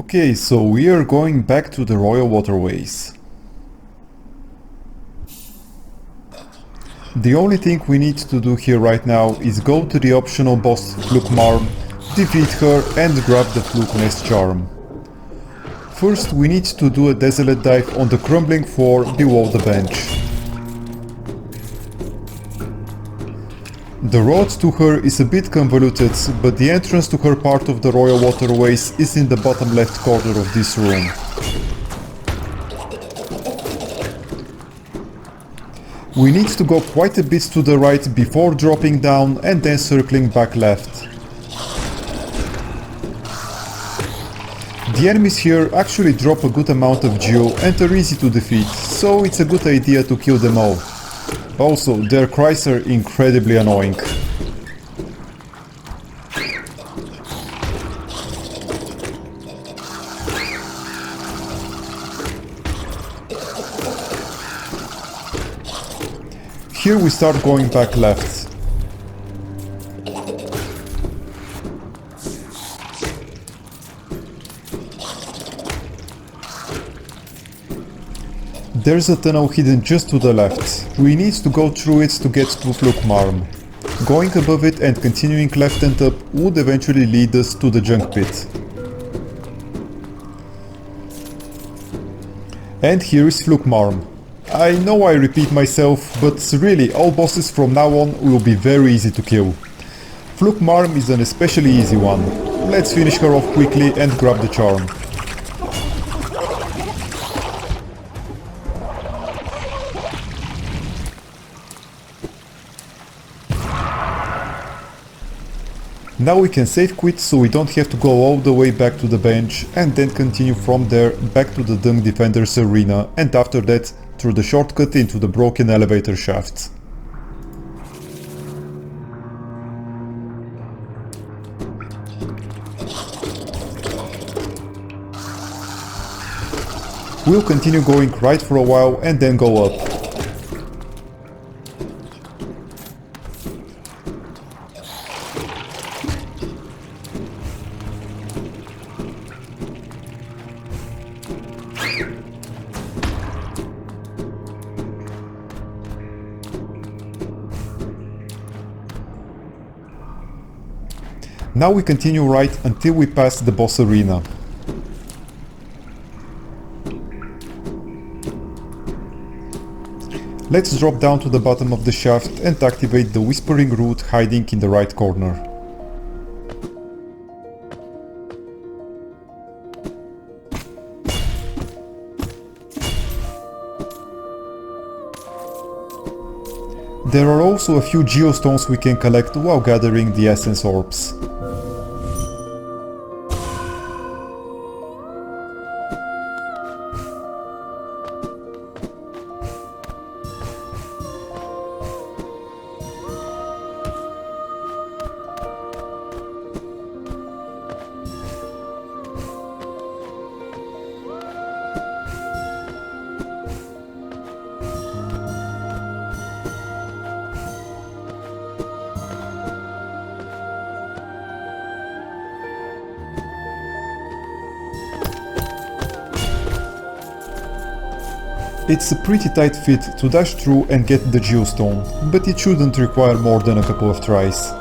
Okay, so we are going back to the Royal Waterways. The only thing we need to do here right now is go to the optional boss Flukmarm, defeat her and grab the Hallownest charm. First we need to do a desolate dive on the crumbling floor below the bench. The road to her is a bit convoluted, but the entrance to her part of the Royal Waterways is in the bottom left corner of this room. We need to go quite a bit to the right before dropping down and then circling back left. The enemies here actually drop a good amount of geo and are easy to defeat, so it's a good idea to kill them all. Also, their cries are incredibly annoying. Here we start going back left. There's a tunnel hidden just to the left. We need to go through it to get to Flukmarm. Going above it and continuing left and up would eventually lead us to the junk pit. And here is Flukmarm. I know I repeat myself, but really all bosses from now on will be very easy to kill. Flukmarm is an especially easy one. Let's finish her off quickly and grab the charm. Now we can save quit so we don't have to go all the way back to the bench and then continue from there back to the Dung Defenders arena and after that through the shortcut into the broken elevator shaft. We'll continue going right for a while and then go up. Now we continue right until we pass the boss arena. Let's drop down to the bottom of the shaft and activate the whispering root hiding in the right corner. There are also a few geostones we can collect while gathering the essence orbs. It's a pretty tight fit to dash through and get the geostone, but it shouldn't require more than a couple of tries.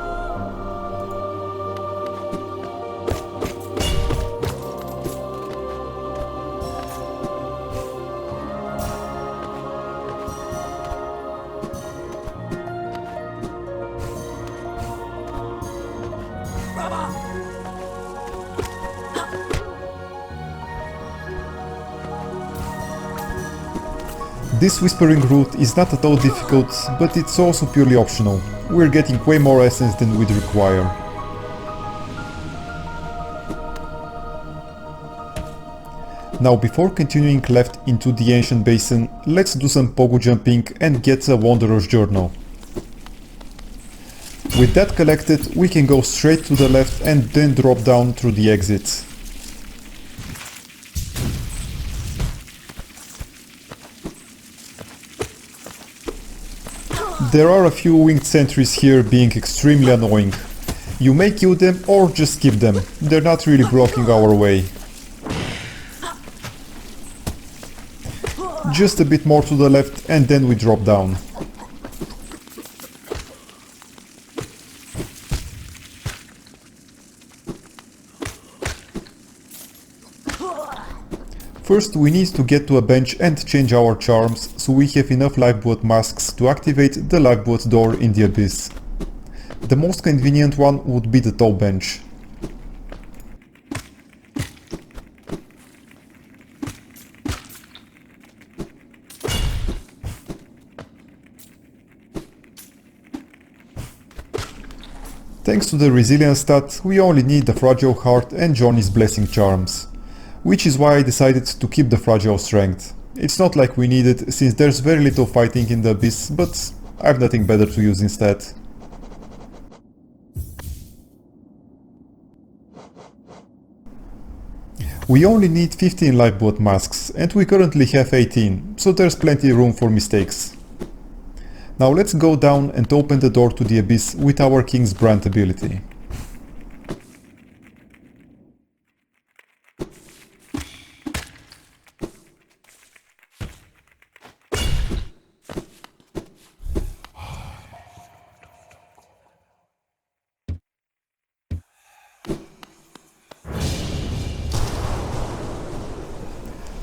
This whispering route is not at all difficult, but it's also purely optional. We're getting way more essence than we'd require. Now before continuing left into the ancient basin, let's do some pogo jumping and get a Wanderer's Journal. With that collected, we can go straight to the left and then drop down through the exit. There are a few winged sentries here being extremely annoying. You may kill them or just skip them, they're not really blocking our way. Just a bit more to the left and then we drop down. First we need to get to a bench and change our charms, so we have enough lifeblood masks to activate the lifeblood door in the abyss. The most convenient one would be the tall bench. Thanks to the resilience stat, we only need the fragile heart and Johnny's blessing charms. Which is why I decided to keep the fragile strength. It's not like we need it, since there's very little fighting in the abyss, but I have nothing better to use instead. We only need 15 lifeblood masks, and we currently have 18, so there's plenty room for mistakes. Now let's go down and open the door to the abyss with our King's Brand ability.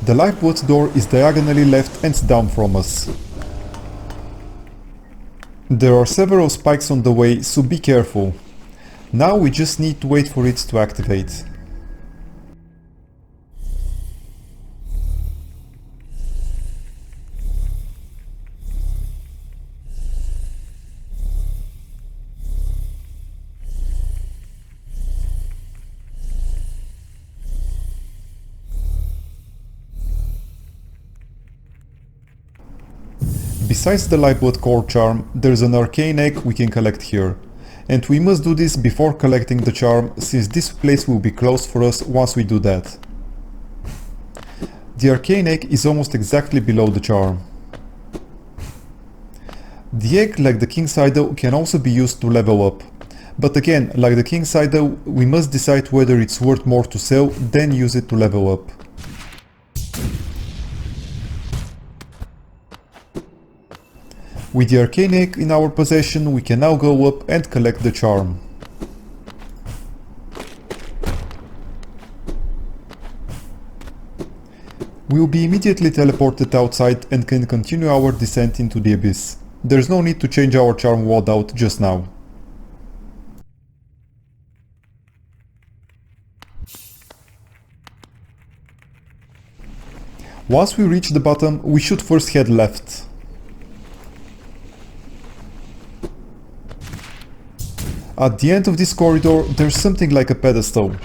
The lifeblood door is diagonally left and down from us. There are several spikes on the way, so be careful. Now we just need to wait for it to activate. Besides the lifeblood core charm, there's an arcane egg we can collect here. And we must do this before collecting the charm, since this place will be closed for us once we do that. The arcane egg is almost exactly below the charm. The egg, like the King's Idol, can also be used to level up. But again, like the King's Idol, we must decide whether it's worth more to sell than use it to level up. With the arcane egg in our possession, we can now go up and collect the charm. We will be immediately teleported outside and can continue our descent into the abyss. There's no need to change our charm loadout just now. Once we reach the bottom, we should first head left. At the end of this corridor, there's something like a pedestal.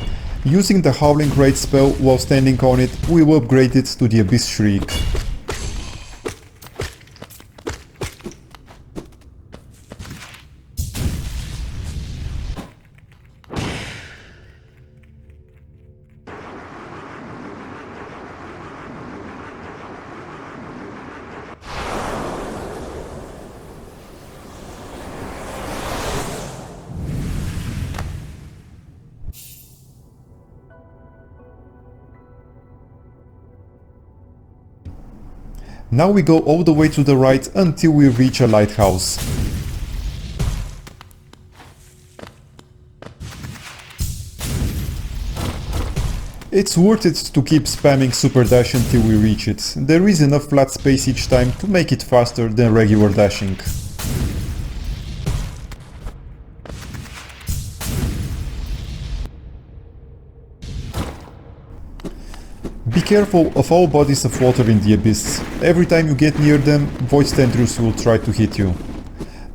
Using the Howling Raid spell while standing on it, we will upgrade it to the Abyss Shriek. Now we go all the way to the right until we reach a lighthouse. It's worth it to keep spamming super dash until we reach it. There is enough flat space each time to make it faster than regular dashing. Be careful of all bodies of water in the abyss. Every time you get near them, void tendrils will try to hit you.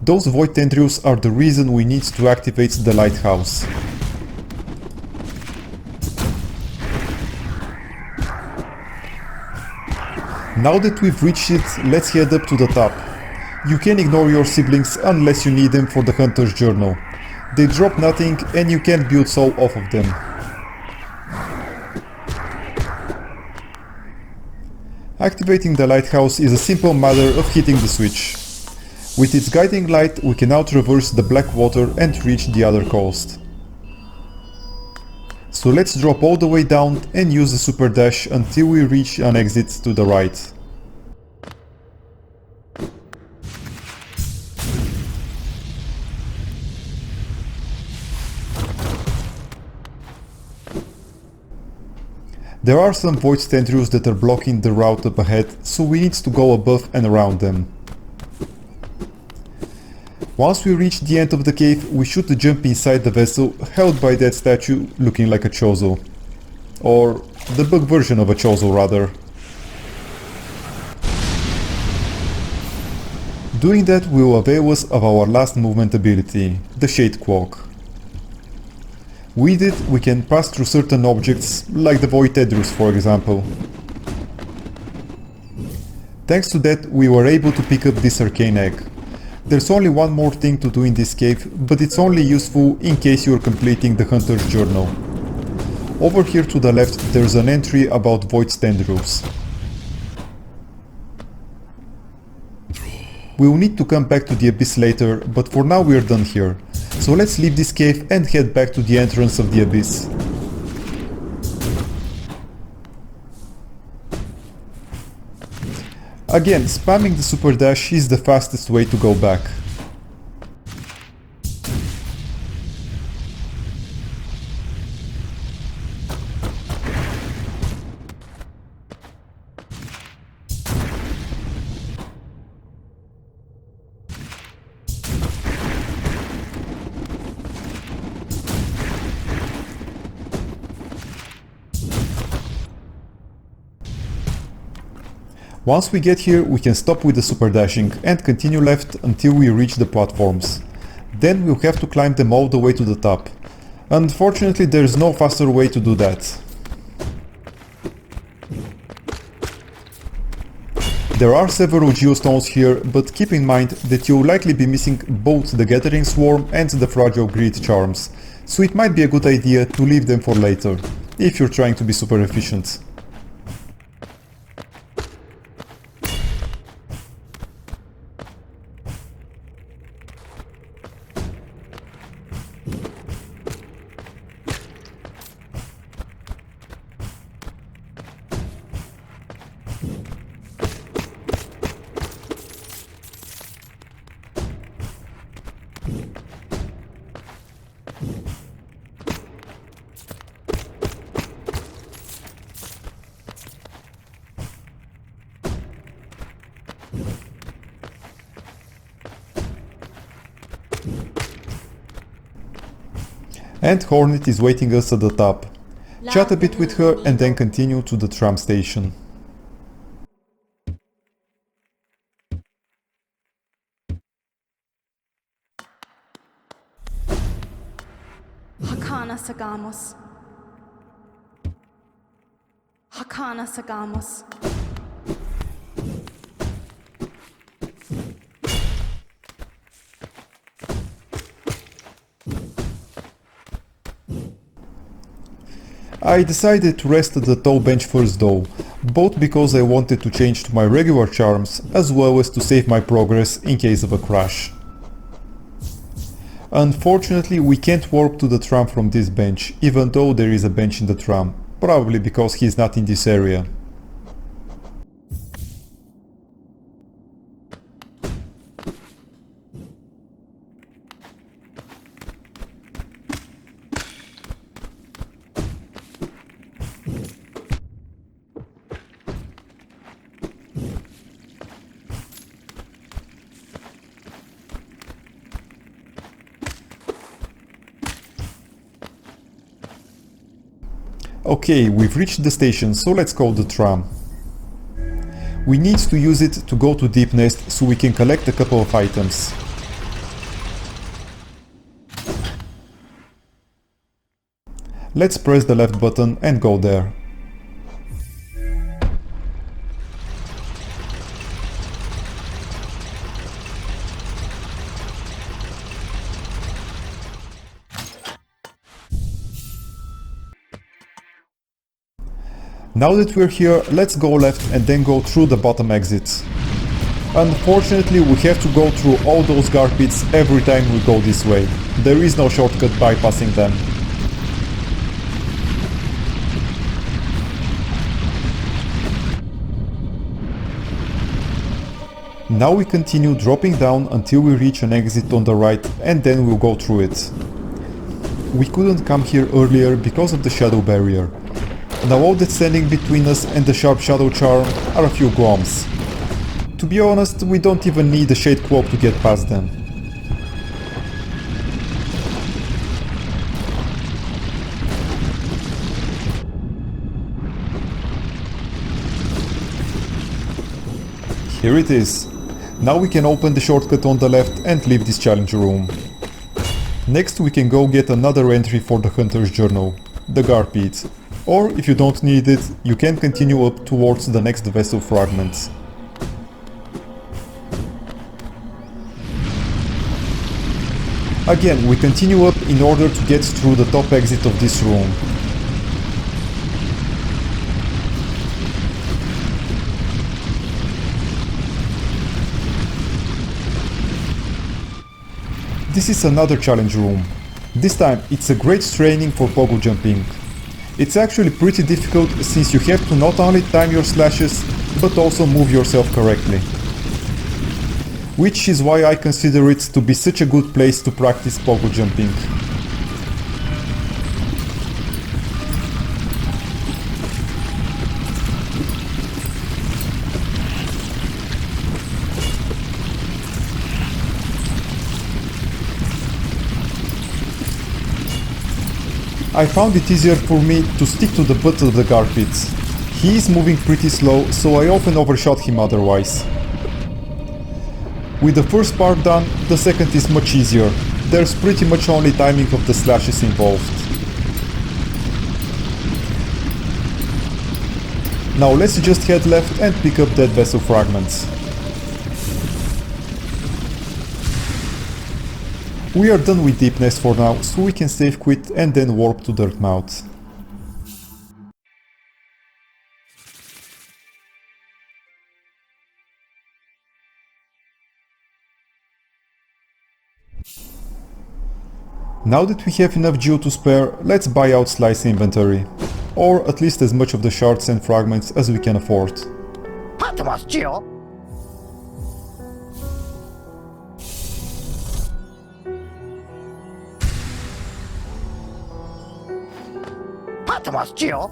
Those void tendrils are the reason we need to activate the lighthouse. Now that we've reached it, let's head up to the top. You can ignore your siblings unless you need them for the Hunter's Journal. They drop nothing and you can't build soul off of them. Activating the lighthouse is a simple matter of hitting the switch. With its guiding light, we can now traverse the black water and reach the other coast. So let's drop all the way down and use the super dash until we reach an exit to the right. There are some void tendrils that are blocking the route up ahead, so we need to go above and around them. Once we reach the end of the cave, we should jump inside the vessel held by that statue looking like a Chozo. Or the bug version of a Chozo rather. Doing that will avail us of our last movement ability, the Shade Cloak. With it we can pass through certain objects, like the void tendrils for example. Thanks to that we were able to pick up this arcane egg. There's only one more thing to do in this cave, but it's only useful in case you're completing the Hunter's Journal. Over here to the left there's an entry about void tendrils. We'll need to come back to the abyss later, but for now we're done here. So let's leave this cave and head back to the entrance of the abyss. Again, spamming the super dash is the fastest way to go back. Once we get here, we can stop with the super dashing and continue left until we reach the platforms. Then we'll have to climb them all the way to the top. Unfortunately, there is no faster way to do that. There are several geostones here, but keep in mind that you'll likely be missing both the Gathering Swarm and the Fragile Greed charms, so it might be a good idea to leave them for later, if you're trying to be super efficient. And Hornet is waiting us at the top. Chat a bit with her and then continue to the tram station. Hakana Sagamos. Hakana Sagamos. I decided to rest at the tow bench first though, both because I wanted to change to my regular charms, as well as to save my progress in case of a crash. Unfortunately, we can't warp to the tram from this bench, even though there is a bench in the tram, probably because he's not in this area. Okay, we've reached the station, so let's call the tram. We need to use it to go to Deep Nest so we can collect a couple of items. Let's press the left button and go there. Now that we're here, let's go left and then go through the bottom exit. Unfortunately, we have to go through all those guard pits every time we go this way. There is no shortcut bypassing them. Now we continue dropping down until we reach an exit on the right and then we'll go through it. We couldn't come here earlier because of the shadow barrier. Now all that's standing between us and the sharp shadow charm are a few golems. To be honest, we don't even need a shade cloak to get past them. Here it is. Now we can open the shortcut on the left and leave this challenge room. Next we can go get another entry for the Hunter's Journal, the Gar Pit. Or if you don't need it, you can continue up towards the next vessel fragments. Again, we continue up in order to get through the top exit of this room. This is another challenge room. This time it's a great training for pogo jumping. It's actually pretty difficult since you have to not only time your slashes, but also move yourself correctly. Which is why I consider it to be such a good place to practice pogo jumping. I found it easier for me to stick to the butt of the Gar Pit. He is moving pretty slow, so I often overshot him otherwise. With the first part done, the second is much easier. There's pretty much only timing of the slashes involved. Now let's just head left and pick up dead vessel fragments. We are done with Deepnest for now, so we can save quit and then warp to Dirtmouth. Now that we have enough geo to spare, let's buy out Slice inventory. Or at least as much of the shards and fragments as we can afford. Patmos Geo! Patmos Geo!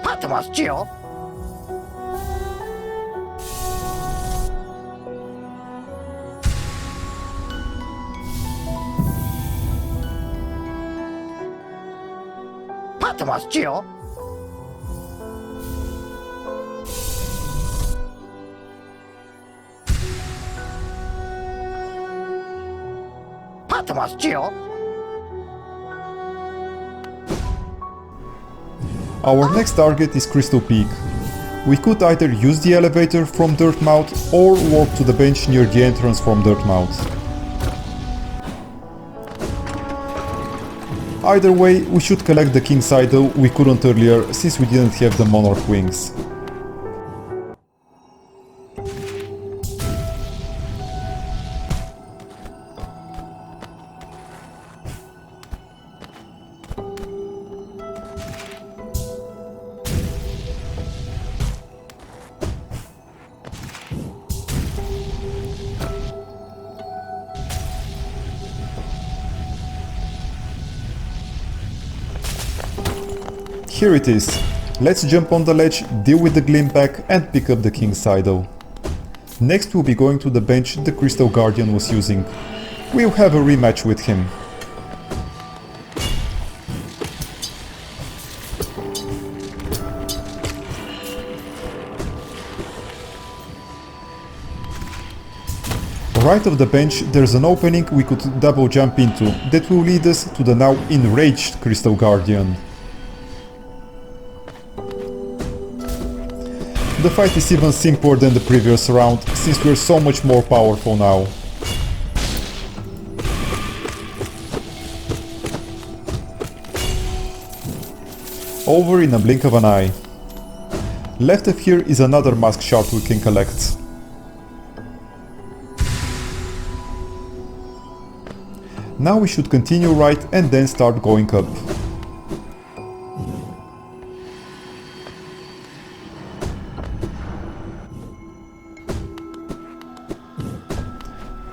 Patmos Geo! Patmos Geo! Patmos Geo! Our next target is Crystal Peak. We could either use the elevator from Dirtmouth or warp to the bench near the entrance from Dirtmouth. Either way, we should collect the King's Idol we couldn't earlier since we didn't have the Monarch wings. Here it is. Let's jump on the ledge, deal with the Glim Pack and pick up the King's Idol. Next we'll be going to the bench the Crystal Guardian was using. We'll have a rematch with him. Right of the bench there's an opening we could double jump into that will lead us to the now enraged Crystal Guardian. The fight is even simpler than the previous round, since we're so much more powerful now. Over in a blink of an eye. Left of here is another mask shard we can collect. Now we should continue right and then start going up.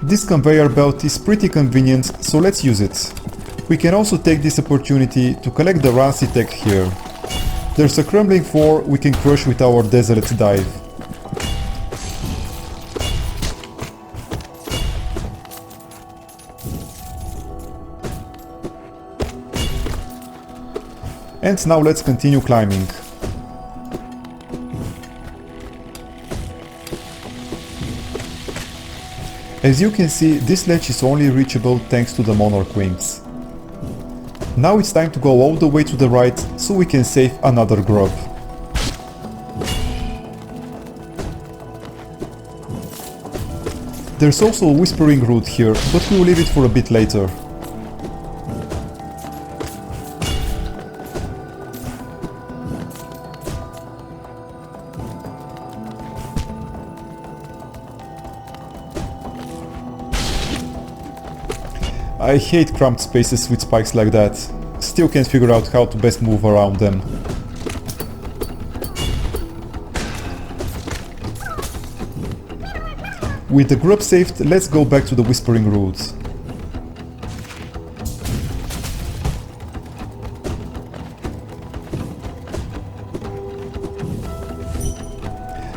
This conveyor belt is pretty convenient, so let's use it. We can also take this opportunity to collect the Rancy tech here. There's a crumbling floor we can crush with our desolate dive. And now let's continue climbing. As you can see, this ledge is only reachable thanks to the monarch wings. Now it's time to go all the way to the right, so we can save another grub. There's also a whispering root here, but we will leave it for a bit later. I hate cramped spaces with spikes like that. Still can't figure out how to best move around them. With the grub saved, let's go back to the Whispering Root.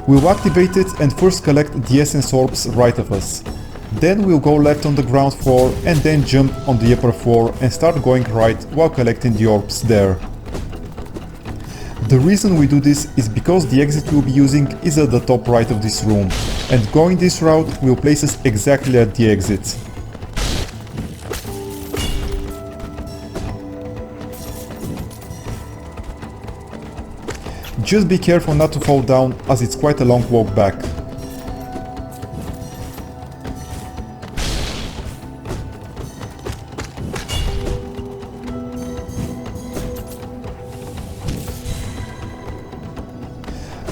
We'll activate it and first collect the essence orbs right of us. Then we'll go left on the ground floor and then jump on the upper floor and start going right while collecting the orbs there. The reason we do this is because the exit we'll be using is at the top right of this room, and going this route will place us exactly at the exit. Just be careful not to fall down, as it's quite a long walk back.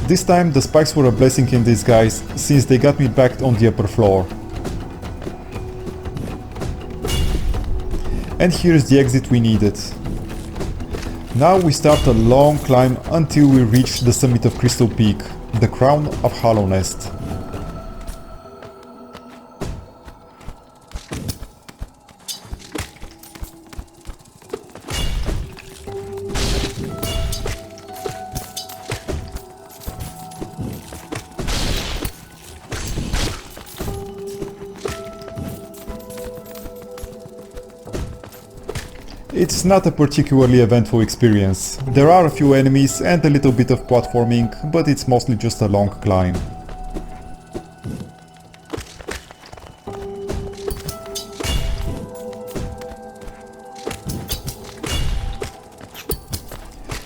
This time the spikes were a blessing in disguise, since they got me back on the upper floor. And here's the exit we needed. Now we start a long climb until we reach the summit of Crystal Peak, the crown of Hallownest. It's not a particularly eventful experience. There are a few enemies and a little bit of platforming, but it's mostly just a long climb.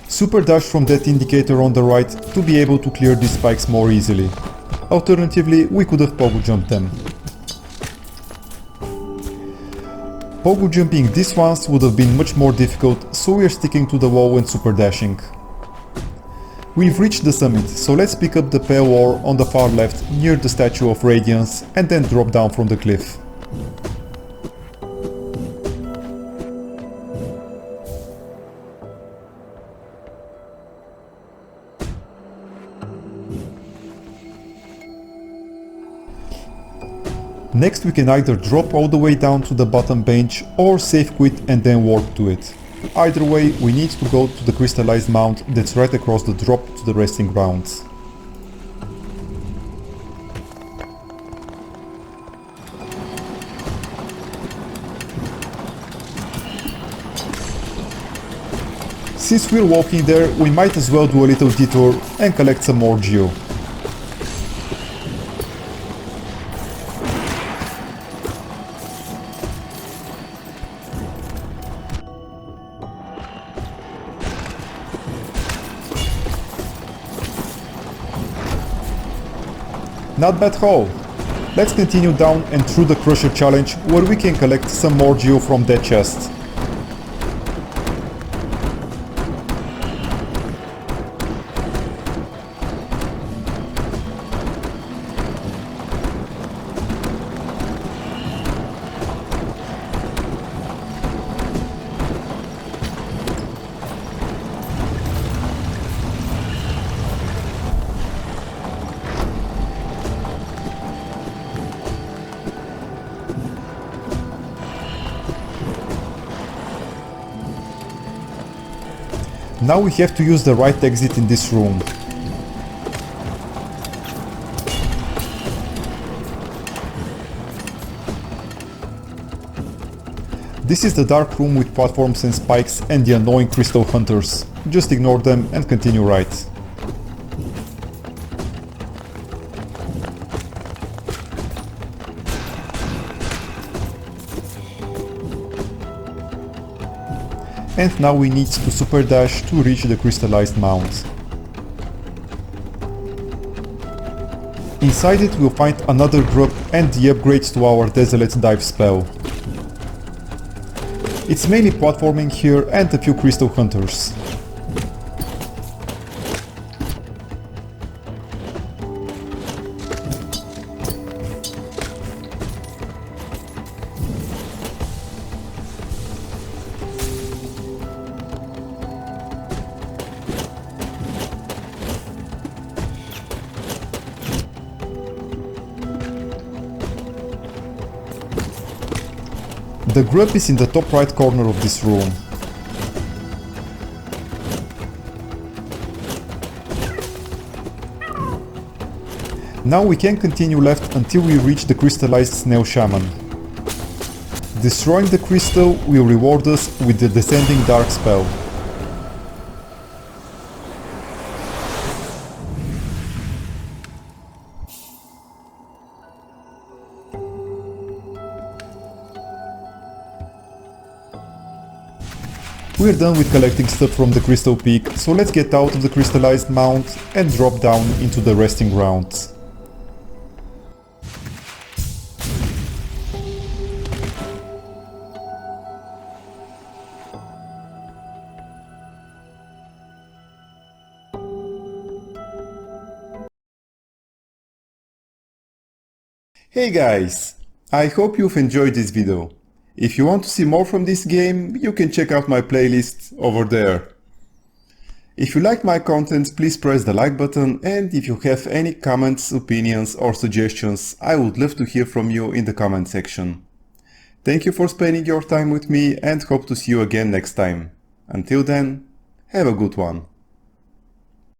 Super dash from that indicator on the right to be able to clear these spikes more easily. Alternatively, we could have pogo jumped them. Pogo jumping these ones would have been much more difficult, so we're sticking to the wall and super dashing. We've reached the summit, so let's pick up the pale ore on the far left near the Statue of Radiance and then drop down from the cliff. Next we can either drop all the way down to the bottom bench or save quit and then warp to it. Either way, we need to go to the crystallized mount that's right across the drop to the resting grounds. Since we're walking there, we might as well do a little detour and collect some more geo. Not bad haul. Let's continue down and through the Crusher challenge, where we can collect some more geo from that chest. Now we have to use the right exit in this room. This is the dark room with platforms and spikes and the annoying crystal hunters. Just ignore them and continue right. And now we need to super dash to reach the crystallized mount. Inside it we'll find another grub and the upgrades to our desolate dive spell. It's mainly platforming here and a few crystal hunters. The grub is in the top right corner of this room. Now we can continue left until we reach the crystallized snail shaman. Destroying the crystal will reward us with the descending dark spell. We're done with collecting stuff from the crystal peak, so let's get out of the crystallized mount and drop down into the resting grounds. Hey guys! I hope you've enjoyed this video. If you want to see more from this game, you can check out my playlist over there. If you like my content, please press the like button, and if you have any comments, opinions or suggestions, I would love to hear from you in the comment section. Thank you for spending your time with me and hope to see you again next time. Until then, have a good one.